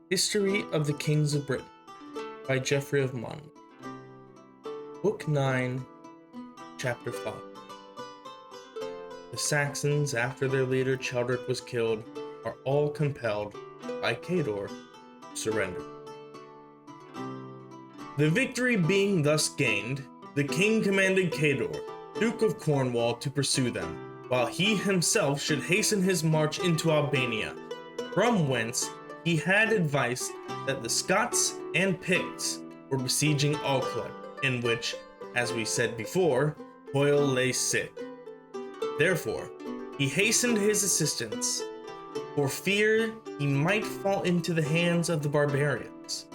History of the Kings of Britain by Geoffrey of Monmouth. Book 9, Chapter 5. The Saxons, after their leader Cheldric was killed, are all compelled by Cador to surrender. The victory being thus gained, the king commanded Cador, Duke of Cornwall, to pursue them, while he himself should hasten his march into Albania, from whence he had advised that the Scots and Picts were besieging Alclud, in which, as we said before, Hoyle lay sick. Therefore, he hastened his assistance, for fear he might fall into the hands of the barbarians.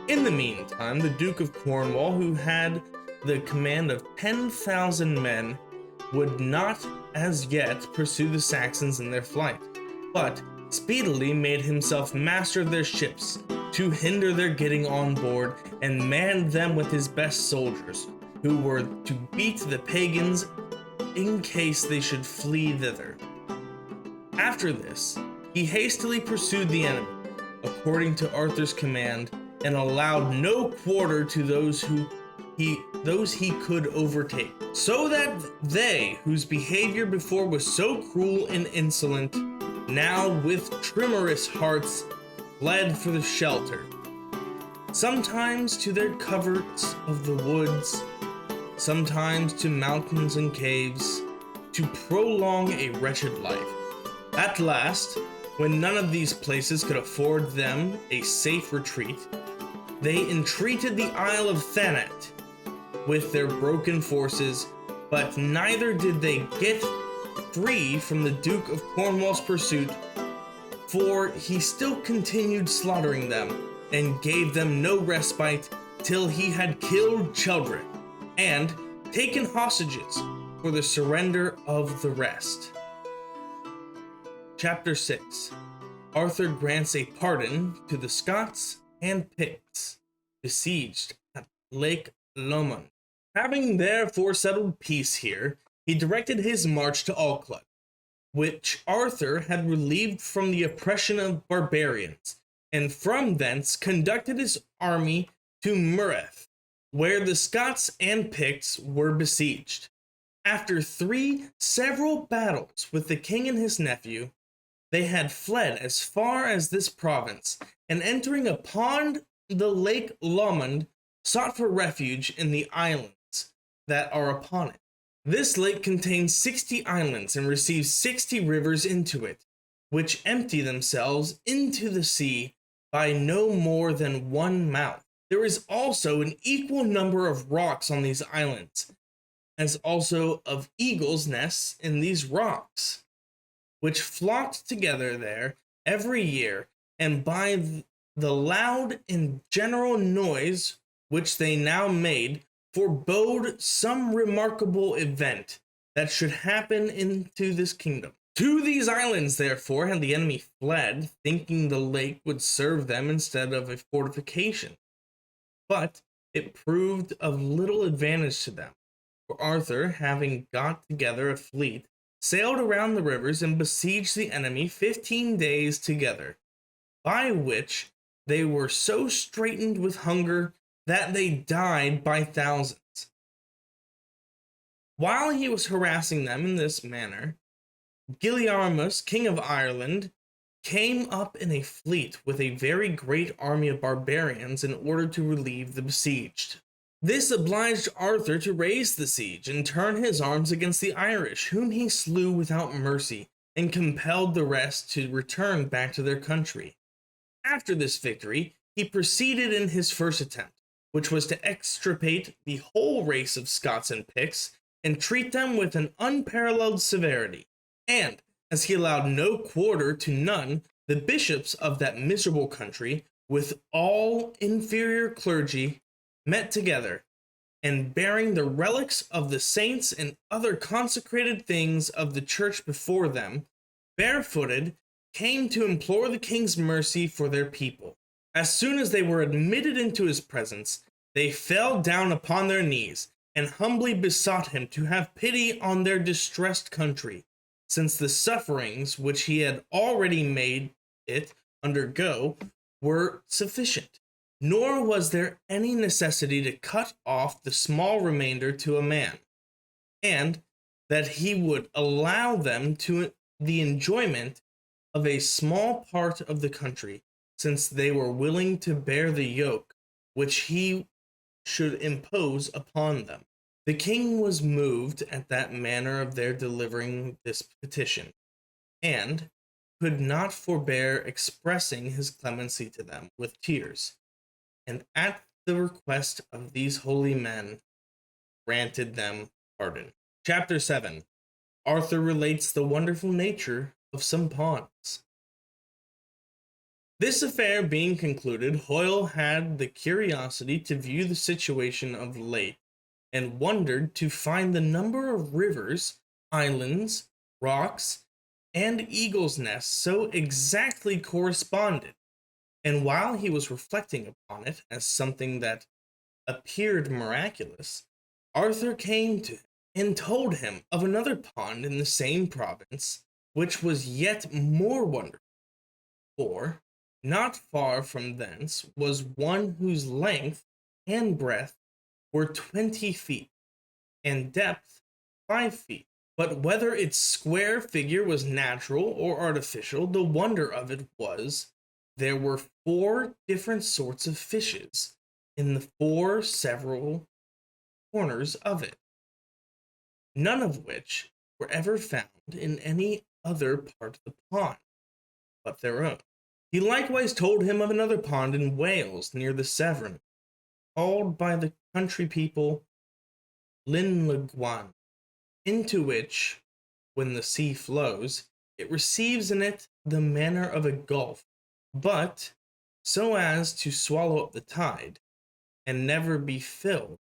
In the meantime, the Duke of Cornwall, who had the command of 10,000 men, would not as yet pursue the Saxons in their flight, but speedily made himself master of their ships to hinder their getting on board, and manned them with his best soldiers, who were to beat the pagans in case they should flee thither. After this, he hastily pursued the enemy, according to Arthur's command, and allowed no quarter to those he could overtake, so that they, whose behavior before was so cruel and insolent, now with tremorous hearts fled for the shelter, sometimes to their coverts of the woods, sometimes to mountains and caves, to prolong a wretched life. At last, when none of these places could afford them a safe retreat, they entreated the Isle of Thanet with their broken forces, but neither did they get free from the Duke of Cornwall's pursuit, for he still continued slaughtering them, and gave them no respite till he had killed Cheldric, and taken hostages for the surrender of the rest. Chapter 6. Arthur grants a pardon to the Scots and Picts besieged at Lake Lomond. Having therefore settled peace here, he directed his march to Alclud, which Arthur had relieved from the oppression of barbarians, and from thence conducted his army to Monmouth, where the Scots and Picts were besieged. After several battles with the king and his nephew, they had fled as far as this province, and entering upon the Lake Lomond, sought for refuge in the islands that are upon it. This lake contains 60 islands and receives 60 rivers into it, which empty themselves into the sea by no more than one mouth. There is also an equal number of rocks on these islands, as also of eagles' nests in these rocks, which flocked together there every year, and by the loud and general noise which they now made, forebode some remarkable event that should happen into this kingdom. To these islands, therefore, had the enemy fled, thinking the lake would serve them instead of a fortification. But it proved of little advantage to them, for Arthur, having got together a fleet, sailed around the rivers and besieged the enemy 15 days together, by which they were so straitened with hunger that they died by thousands. While he was harassing them in this manner, Guilliarmus, king of Ireland, came up in a fleet with a very great army of barbarians in order to relieve the besieged. This obliged Arthur to raise the siege and turn his arms against the Irish, whom he slew without mercy, and compelled the rest to return back to their country. After this victory, he proceeded in his first attempt, which was to extirpate the whole race of Scots and Picts, and treat them with an unparalleled severity. And, as he allowed no quarter to none, the bishops of that miserable country, with all inferior clergy, met together, and bearing the relics of the saints and other consecrated things of the church before them, barefooted, came to implore the king's mercy for their people. As soon as they were admitted into his presence, they fell down upon their knees, and humbly besought him to have pity on their distressed country, since the sufferings which he had already made it undergo were sufficient, nor was there any necessity to cut off the small remainder to a man, and that he would allow them to the enjoyment of a small part of the country, since they were willing to bear the yoke which he should impose upon them. The king was moved at that manner of their delivering this petition, and could not forbear expressing his clemency to them with tears, and at the request of these holy men granted them pardon. Chapter 7. Arthur relates the wonderful nature of some ponds. This affair being concluded, Hoyle had the curiosity to view the situation of the lake, and wondered to find the number of rivers, islands, rocks, and eagles' nests so exactly corresponded. And while he was reflecting upon it as something that appeared miraculous, Arthur came to him and told him of another pond in the same province, which was yet more wonderful. For not far from thence was one whose length and breadth were 20 feet, and depth 5 feet. But whether its square figure was natural or artificial, the wonder of it was there were 4 different sorts of fishes in the 4 several corners of it, none of which were ever found in any other part of the pond but their own. He likewise told him of another pond in Wales near the Severn, called by the country people Linlagwan, into which, when the sea flows, it receives in it the manner of a gulf, but so as to swallow up the tide, and never be filled,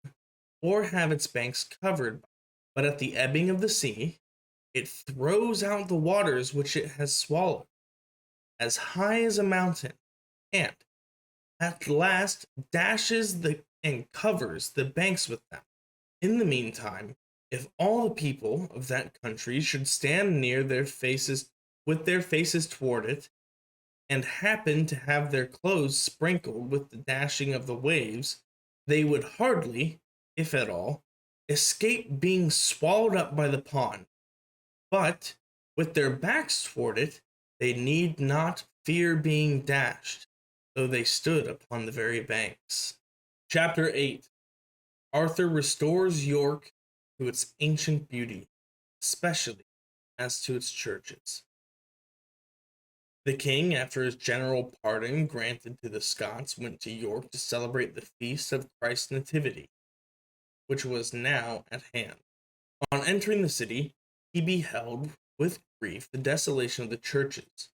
or have its banks covered, but at the ebbing of the sea, it throws out the waters which it has swallowed, as high as a mountain, and at last dashes and covers the banks with them. In the meantime, if all the people of that country should stand near their faces with their faces toward it, and happen to have their clothes sprinkled with the dashing of the waves, they would hardly, if at all, escape being swallowed up by the pond. But with their backs toward it, they need not fear being dashed, though they stood upon the very banks. Chapter 8. Arthur restores York to its ancient beauty, especially as to its churches. The king, after his general pardon granted to the Scots, went to York to celebrate the feast of Christ's Nativity, which was now at hand. On entering the city, he beheld with grief the desolation of the churches,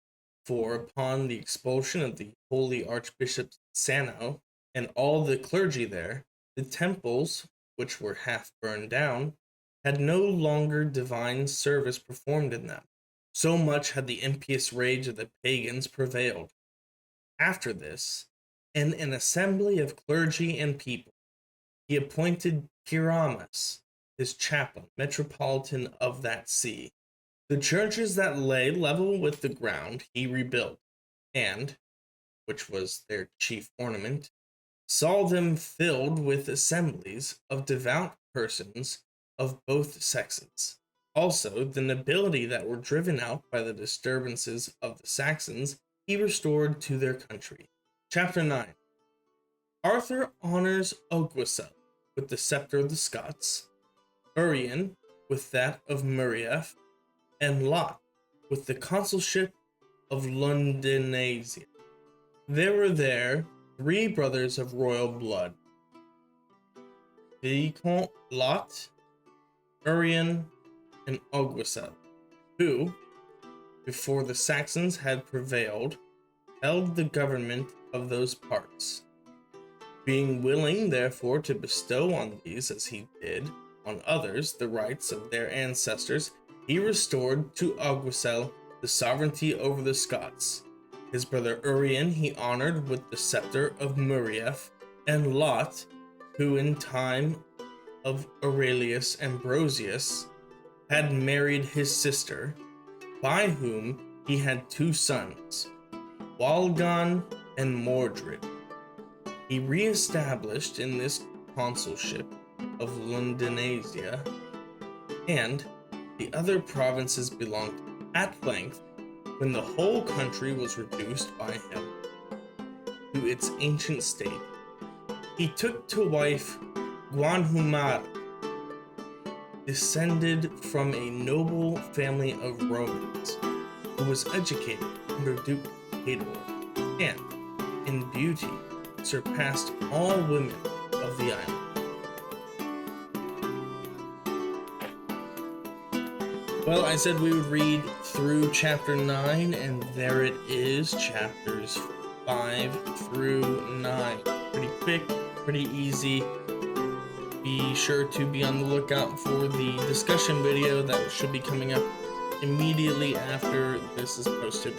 for upon the expulsion of the holy Archbishop Sano and all the clergy there, the temples, which were half burned down, had no longer divine service performed in them. So much had the impious rage of the pagans prevailed. After this, in an assembly of clergy and people, he appointed Pyramus his chaplain, metropolitan of that see. The churches that lay level with the ground he rebuilt, and, which was their chief ornament, saw them filled with assemblies of devout persons of both sexes. Also, the nobility that were driven out by the disturbances of the Saxons, he restored to their country. Chapter 9. Arthur honors Oguesel with the scepter of the Scots, Urien with that of Murieth, and Lot with the consulship of Londonasia. There were there 3 brothers of royal blood, Viscount Lot, Urien, and Oguesel, who, before the Saxons had prevailed, held the government of those parts. Being willing, therefore, to bestow on these, as he did on others, the rights of their ancestors, he restored to Oguesel the sovereignty over the Scots. His brother Urien he honored with the scepter of Murieth, and Lot, who in time of Aurelius Ambrosius had married his sister, by whom he had 2 sons, Walgan and Mordred. He re-established in this consulship of Londonasia, and the other provinces belonged at length when the whole country was reduced by him to its ancient state. He took to wife Guanhumar, descended from a noble family of Romans, who was educated under Duke Cador, and in beauty surpassed all women of the island. Well, I said we would read through chapter 9, and there it is, chapters 5 through 9. Pretty quick, pretty easy. Be sure to be on the lookout for the discussion video that should be coming up immediately after this is posted.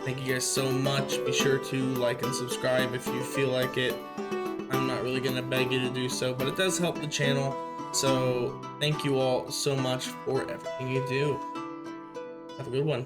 Thank you guys so much. Be sure to like and subscribe if you feel like it. I'm not really gonna beg you to do so, but it does help the channel. So thank you all so much for everything you do. Have a good one.